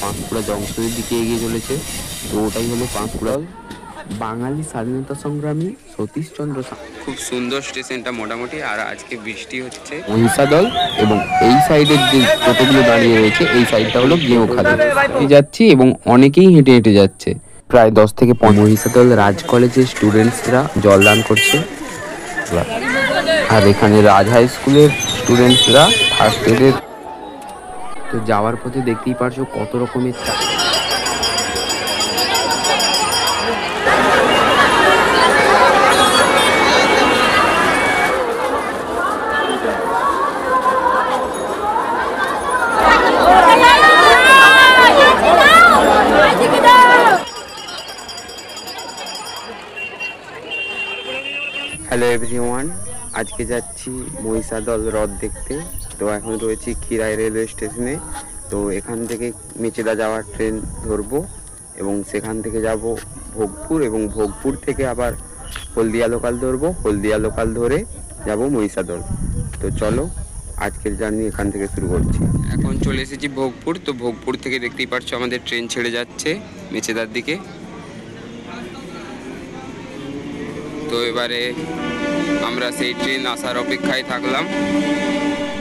পাঁশকুড়া জংশনের দিকে এগিয়ে চলেছে। তো ওটাই হলো পাঁশকুড়া বাঙালি স্বাধীনতা সংগ্রামী সতীশচন্দ্র। খুব সুন্দর স্টেশনটা মোটামুটি। আর আজকে বৃষ্টি হচ্ছে। মহিষাদল এবং এই সাইডের যে টোটোগুলো দাঁড়িয়ে রয়েছে এই সাইডটা হলো গেঁওখালি যাচ্ছি এবং অনেকেই হেঁটে হেঁটে যাচ্ছে। প্রায় 10 থেকে 15 মহিষাদল রাজ কলেজের স্টুডেন্টসরা জলদান করছে। আর এখানে রাজ হাই স্কুলের স্টুডেন্টসরা ফার্স্ট এডের। তো যাওয়ার পথে দেখতেই পারছো কত রকমের হ্যালো এভরিওয়ান, আজকে যাচ্ছি মহিষাদল হ্রদ দেখতে। তো এখন রয়েছি খিরাই রেলওয়ে স্টেশনে। তো এখান থেকে মেচেদা যাওয়ার ট্রেন ধরবো এবং সেখান থেকে যাব ভোগপুর এবং ভোগপুর থেকে আবার হলদিয়া লোকাল ধরবো। হলদিয়া লোকাল ধরে যাব মহিষাদল। তো চলো আজকের জার্নি এখান থেকে শুরু করছি। এখন চলে এসেছি ভোগপুর। তো ভোগপুর থেকে দেখতেই পাচ্ছ আমাদের ট্রেন ছেড়ে যাচ্ছে মেচেদার দিকে। তো এবারে আমরা সেই ট্রেন আসার অপেক্ষায় থাকলাম।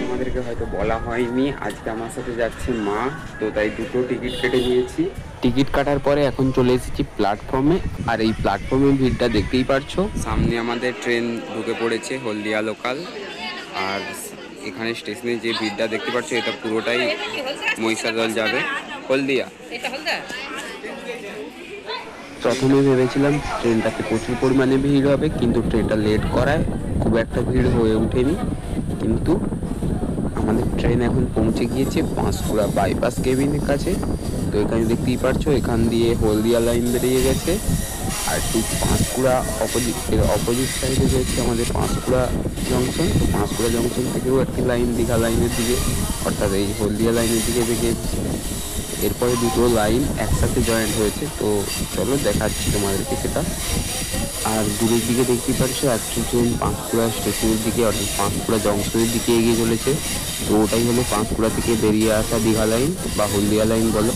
আমাদেরকে হয়তো বলা হয়নি আজকে আমার সাথে যাচ্ছে মা, তো তাই দুটো টিকিট কেটে নিয়েছি। টিকিট কাটার পরে এখন চলে এসেছি প্ল্যাটফর্মে। আর এই প্ল্যাটফর্মের ভিড়টা দেখতেই পারছো। সামনে আমাদের ট্রেন ঢুকে পড়েছে হলদিয়া লোকাল। আর এখানে স্টেশনে যে ভিড়টা দেখতে পাচ্ছ এটা পুরোটাই মহিষাদল যাবে হলদিয়া। প্রথমে ভেবেছিলাম ট্রেনটাতে প্রচুর পরিমাণে ভিড় হবে, কিন্তু ট্রেনটা লেট করায় খুব একটা ভিড় হয়ে ওঠেনি। কিন্তু আমাদের ট্রেন এখন পৌঁছে গিয়েছে পাঁশকুড়া বাইপাস কেবিনের কাছে। তো এখানে দেখতেই পারছো এখান দিয়ে হলদিয়া লাইন বেরিয়ে গেছে। আর ঠিক পাঁশকুড়া অপোজিট সাইডে রয়েছে আমাদের পাঁশকুড়া জংশন। তো পাঁশকুড়া জংশন থেকেও একটি লাইন দীঘা লাইনের দিকে অর্থাৎ এই হলদিয়া লাইনের দিকে বেরিয়ে এসেছে। এরপরে দুটো লাইন একসাথে জয়েন্ট হয়েছে। তো চলো দেখাচ্ছি তোমাদেরকে সেটা। আর দূরের দিকে দেখতেই পাচ্ছ একটি ট্রেন পাঁশকুড়া স্টেশনের দিকে অর্থাৎ পাঁশকুড়া জংশনের দিকে এগিয়ে চলেছে। তো ওটাই হলো পাঁশকুড়া থেকে বেরিয়ে আসা দীঘা লাইন বা হলদিয়া লাইন বলো।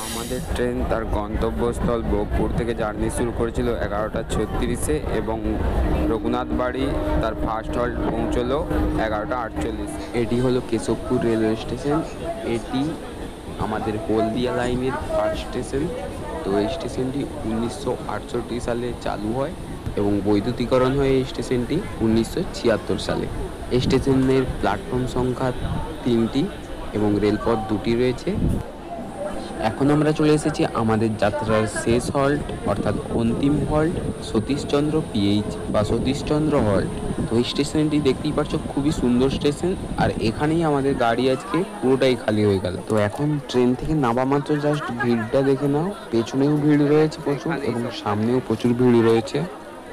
আমাদের ট্রেন তার গন্তব্যস্থল ভোগপুর থেকে জার্নি শুরু করেছিল 11টা 36-এ এবং রঘুনাথ বাড়ি তার ফার্স্ট হল্ট পৌঁছলো 11টা 48। এটি হলো কেশবপুর রেলওয়ে স্টেশন। এটি আমাদের হলদিয়া লাইনের ফার্স্ট স্টেশন। তো এই স্টেশনটি 1968 সালে চালু হয় এবং বৈদ্যুতিকরণ হয় এই স্টেশনটি 1976 সালে। এই স্টেশনের প্ল্যাটফর্ম সংখ্যা 3টি এবং রেলপথ 2টি রয়েছে। এখন আমরা চলে এসেছি আমাদের যাত্রার শেষ হল্ট অর্থাৎ অন্তিম হল্ট সতীশচন্দ্র পিএইচ বা সতীশচন্দ্র হল্ট। তো এই স্টেশনটি দেখতেই পাচ্ছ খুবই সুন্দর স্টেশন। আর এখানেই আমাদের গাড়ি আজকে পুরোটাই খালি হয়ে গেল। তো এখন ট্রেন থেকে নামা মাত্র জাস্ট ভিড়টা দেখে নাও। পেছনেও ভিড় রয়েছে প্রচুর এবং সামনেও প্রচুর ভিড় রয়েছে।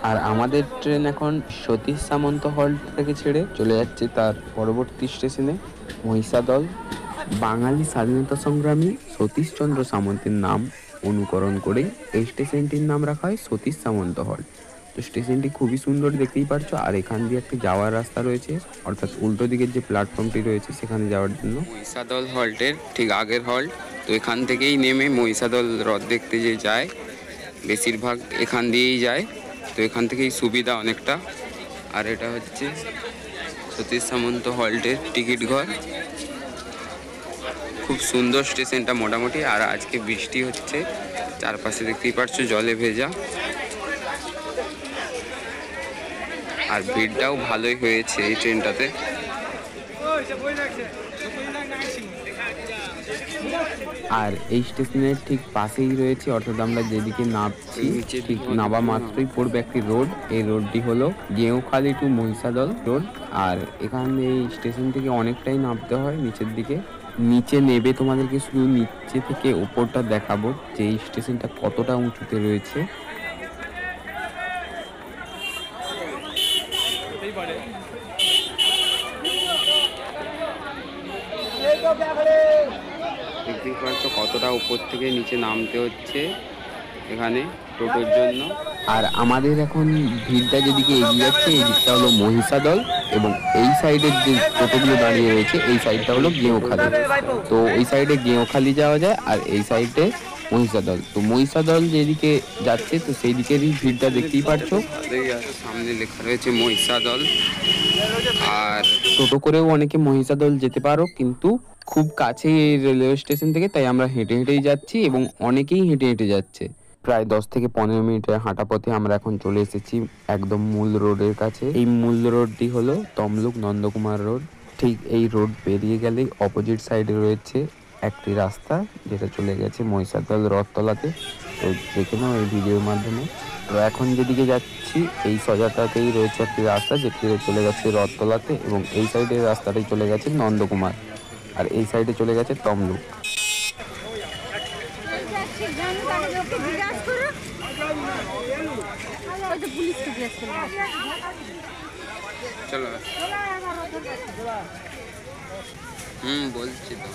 আর আমাদের ট্রেন এখন সতীশ সামন্ত হল্ট থেকে ছেড়ে চলে যাচ্ছে তার পরবর্তী স্টেশনে মহিষাদল। বাঙালি স্বাধীনতা সংগ্রামী সতীশচন্দ্র সামন্তের নাম অনুকরণ করে এই স্টেশনটির নাম রাখা হয় সতীশ সামন্ত হল্ট। তো স্টেশনটি খুবই সুন্দর দেখতেই পারছো। আর এখান দিয়ে একটি যাওয়ার রাস্তা রয়েছে অর্থাৎ উল্টো দিকের যে প্ল্যাটফর্মটি রয়েছে সেখানে যাওয়ার জন্য। মহিষাদল হল্টের ঠিক আগের হল্ট। তো এখান থেকেই নেমে মহিষাদল হ্রদ দেখতে যে যায় বেশিরভাগ এখান দিয়েই যায়। তো এখান থেকেই সুবিধা অনেকটা। আর এটা হচ্ছে সতীশ সামন্ত হল্টের টিকিট ঘর। খুব সুন্দর স্টেশনটা মোটামুটি। আর আজকে বৃষ্টি হচ্ছে, চারপাশে দেখতেই পাচ্ছ জলে ভেজা। আর ভিড়টাও ভালোই হয়েছে এই ট্রেনটাতে। আর এই স্টেশনের ঠিক পাশেই রয়েছে অর্থাৎ আমরা যেদিকে নামছি ঠিক নামা মাত্রই পড়বে একটি রোড। এই রোডটি হলো গেঁওখালি টু মহিষাদল রোড। আর এখানে এই স্টেশন থেকে অনেকটাই নামতে হয় নিচের দিকে। নিচে নেবে তোমাদেরকে শুধু নিচে থেকে উপরটা দেখাবো যে এই স্টেশনটা কতটা উঁচুতে রয়েছে। দেখতেই পাচ্ছ কতটা উপর থেকে নিচে নামতে হচ্ছে এখানে টোটোর জন্য। আর আমাদের এখন ভিড়টা যেদিকে এগিয়ে যাচ্ছে এই দিকটা হলো মহিষাদল। এবং এই সাইডের যে টোটোগুলো দাঁড়িয়ে রয়েছে এই সাইডটা হলো গেঁওখালি। তো ওই সাইডে গেঁওখালি যাওয়া যায় আর এই সাইডে মহিষাদল। তো মহিষাদল যেদিকে যাচ্ছে তো সেই দিকেরই ভিড়টা দেখতেই পারছো। সামনে লেখা রয়েছে মহিষাদল। আর টোটো করেও অনেকে মহিষাদল যেতে পারো, কিন্তু খুব কাছেই এই রেলওয়ে স্টেশন থেকে, তাই আমরা হেঁটে হেঁটেই যাচ্ছি এবং অনেকেই হেঁটে হেঁটে যাচ্ছে। প্রায় 10 থেকে 15 মিনিটের হাঁটা পথে আমরা এখন চলে এসেছি একদম মূল রোডের কাছে। এই মূল রোডটি হলো তমলুক নন্দকুমার রোড। ঠিক এই রোড পেরিয়ে গেলেই অপোজিট সাইডে রয়েছে একটি রাস্তা যেটা চলে গেছে মহিষাদল রথতলাতে। তো দেখে নাও এই ভিডিওর মাধ্যমে। তো এখন যেদিকে যাচ্ছি এই সোজাটাতেই রয়েছে একটি রাস্তা যেটি চলে গেছে রথতলাতে, এবং এই সাইডের রাস্তাটাই চলে গেছে নন্দকুমার, আর এই সাইডে চলে গেছে তমলুক। চলো বলছি তো।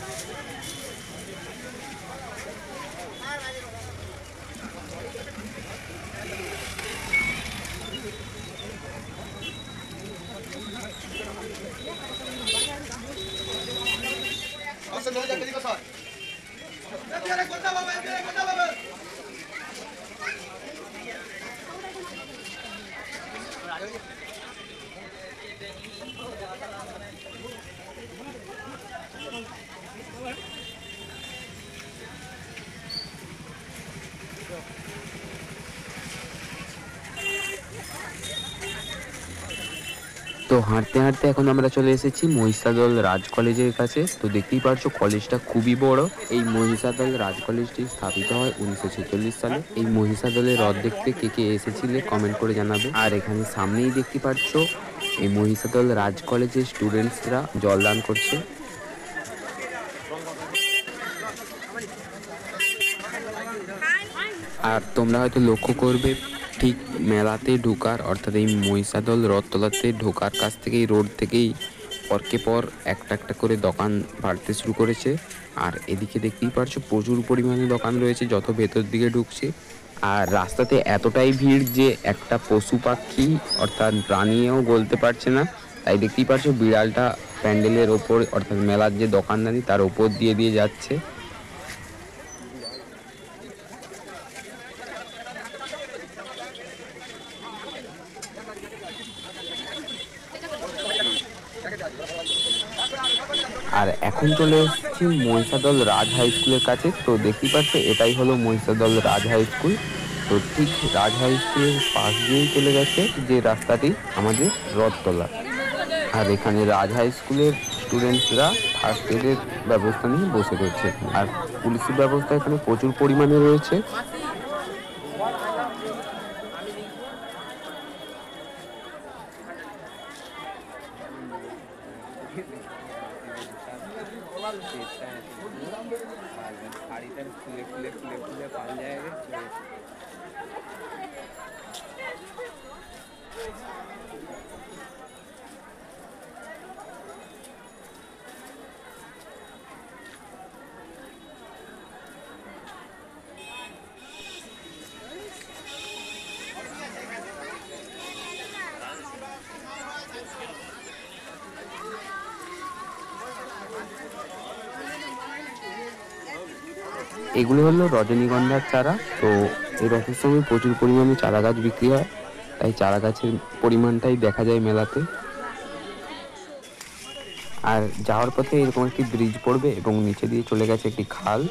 তো হাঁটতে হাঁটতে এখন আমরা চলে এসেছি মহিষাদল রাজ কলেজের কাছে। তো দেখতেই পারছো কলেজটা খুবই বড়। এই মহিষাদল রাজ কলেজটি স্থাপিত হয় 1946 সালে। এই মহিষাদলের রথ দেখতে কে কে এসেছিলে কমেন্ট করে জানাবে। আর এখানে সামনেই দেখতে পাচ্ছ এই মহিষাদল রাজ কলেজের স্টুডেন্টসরা জলদান করছে। আর তোমরা হয়তো লক্ষ্য করবে ঠিক মেলাতে ঢোকার অর্থাৎ এই মহিষাদল রথতলাতে ঢোকার কাছ থেকেই রোড থেকেই পরকে পর একটা একটা করে দোকান বাড়তে শুরু করেছে। আর এদিকে দেখতেই পারছো প্রচুর পরিমাণে দোকান রয়েছে যত ভেতর দিকে ঢুকছে। আর রাস্তাতে এতটাই ভিড় যে একটা পশু পাখি অর্থাৎ প্রাণীও বলতে পারছে না। তাই দেখতেই পারছো বিড়ালটা প্যান্ডেলের ওপর অর্থাৎ মেলার যে দোকানদানি তার ওপর দিয়ে দিয়ে যাচ্ছে। আর এখন চলে এসেছি মহিষাদল রাজ হাই স্কুলের কাছে। তো দেখতেই পাচ্ছ এটাই হলো মহিষাদল রাজ হাই স্কুল। তো ঠিক রাজ হাই স্কুলের পাশ দিয়েই চলে গেছে যে রাস্তাটি আমাদের রথতলা। আর এখানে রাজ হাই স্কুলের স্টুডেন্টসরা ফার্স্ট এডের ব্যবস্থা নিয়ে বসে রয়েছে। আর পুলিশের ব্যবস্থা এখানে প্রচুর পরিমাণে রয়েছে। এগুলো হলো রজনীগন্ধার চারা। তো এই রথের সময় প্রচুর পরিমাণে চারা গাছ বিক্রি হয়, তাই চারা গাছের পরিমাণটাই দেখা যায় মেলাতে। আর যাওয়ার পথে এরকম একটি ব্রিজ পড়বে এবং নিচে দিয়ে চলে গেছে একটি খাল।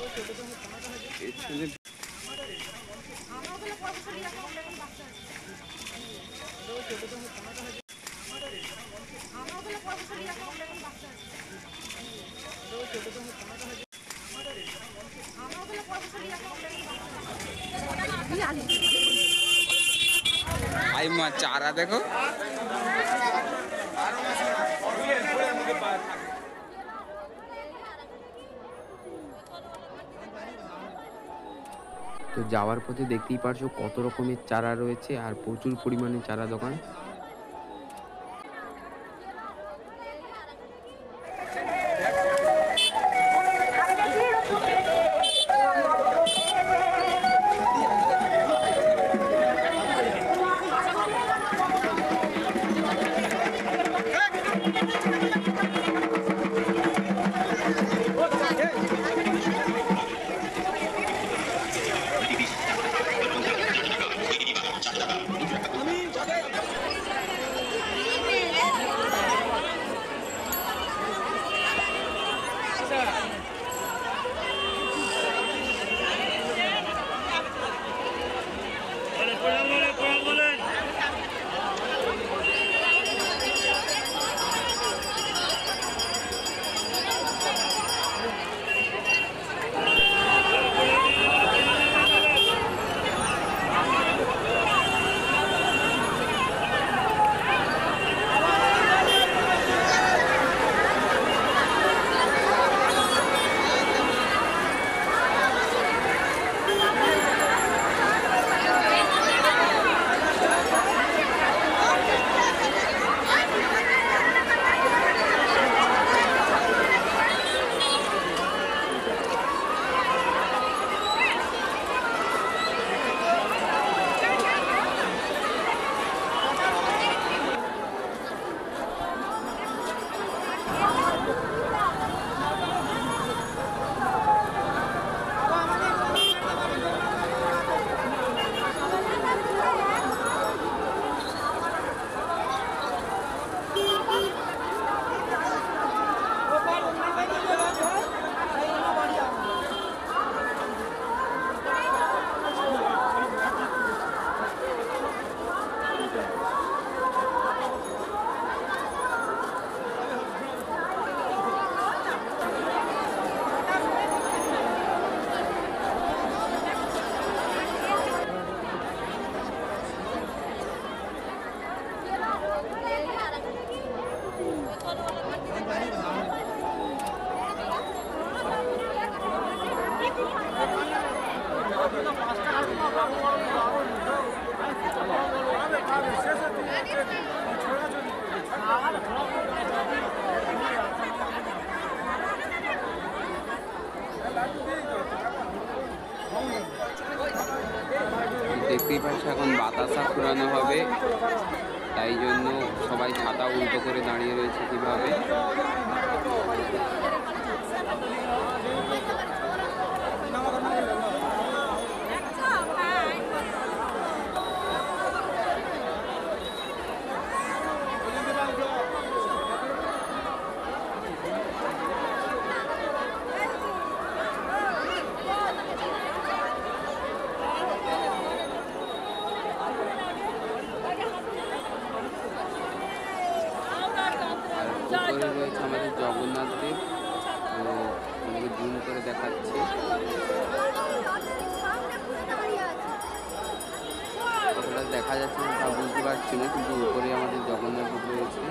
आई माँ चारा देखो। তো যাওয়ার পথে দেখতেই পারছো কত রকমের চারা রয়েছে আর প্রচুর পরিমাণে চারা দোকান। দেখতেই পাচ্ছ এখন বাতাসা ঘোরানো হবে, তাই জন্য সবাই ছাতা উল্টো করে দাঁড়িয়ে রয়েছে কিভাবে। উপরে রয়েছে আমাদের জগন্নাথ দেব, তো আমাকে জুম করে দেখাচ্ছি। কতটা দেখা যাচ্ছে না তা বুঝতে পারছি না, কিন্তু উপরে আমাদের জগন্নাথ দেব রয়েছে।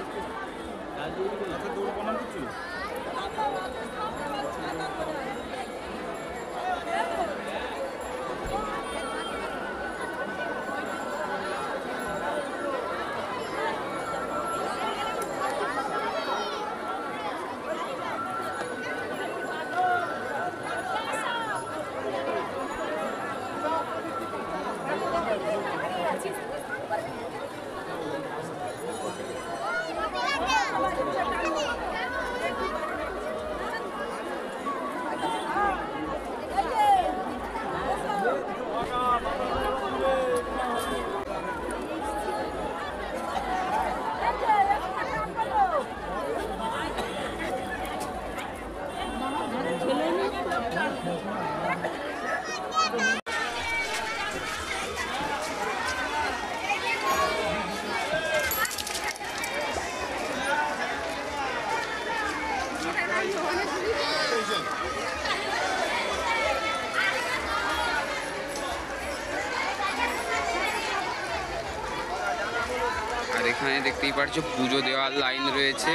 আর এখানে দেখতেই পাচ্ছ পুজো দেওয়ার লাইন রয়েছে,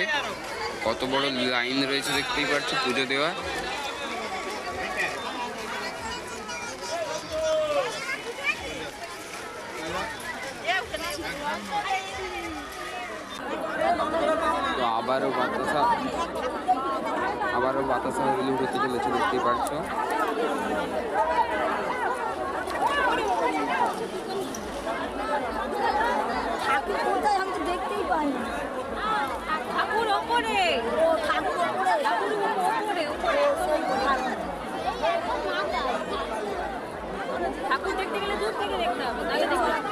কত বড় লাইন রয়েছে দেখতেই পাচ্ছ পুজো দেওয়ার। তো আবারও বাতাসা রিলিজ হতে চলেছে দেখতেই পাচ্ছ। ঠাকুর দেখতে গেলে দূর থেকে দেখতে হবে, তাহলে দেখতে হবে।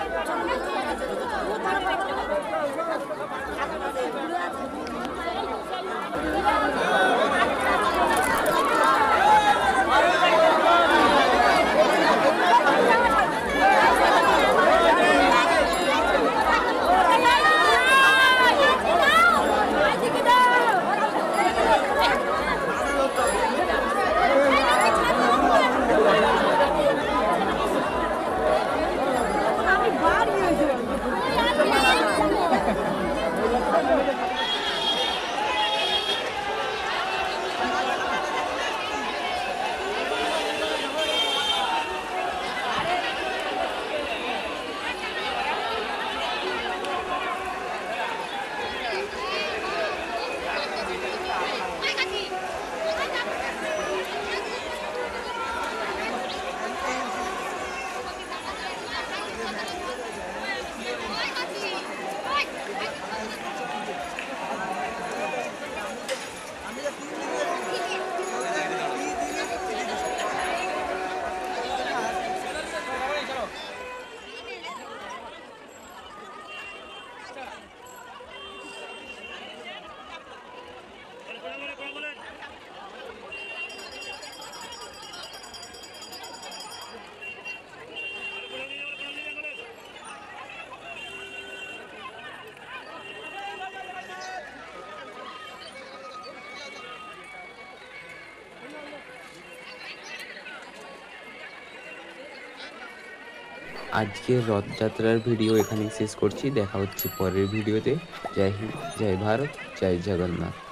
আজকের রথযাত্রার ভিডিও এখানেই শেষ করছি। দেখা হচ্ছে পরের ভিডিওতে। জয় হিন্দ, জয় ভারত, জয় জগন্নাথ।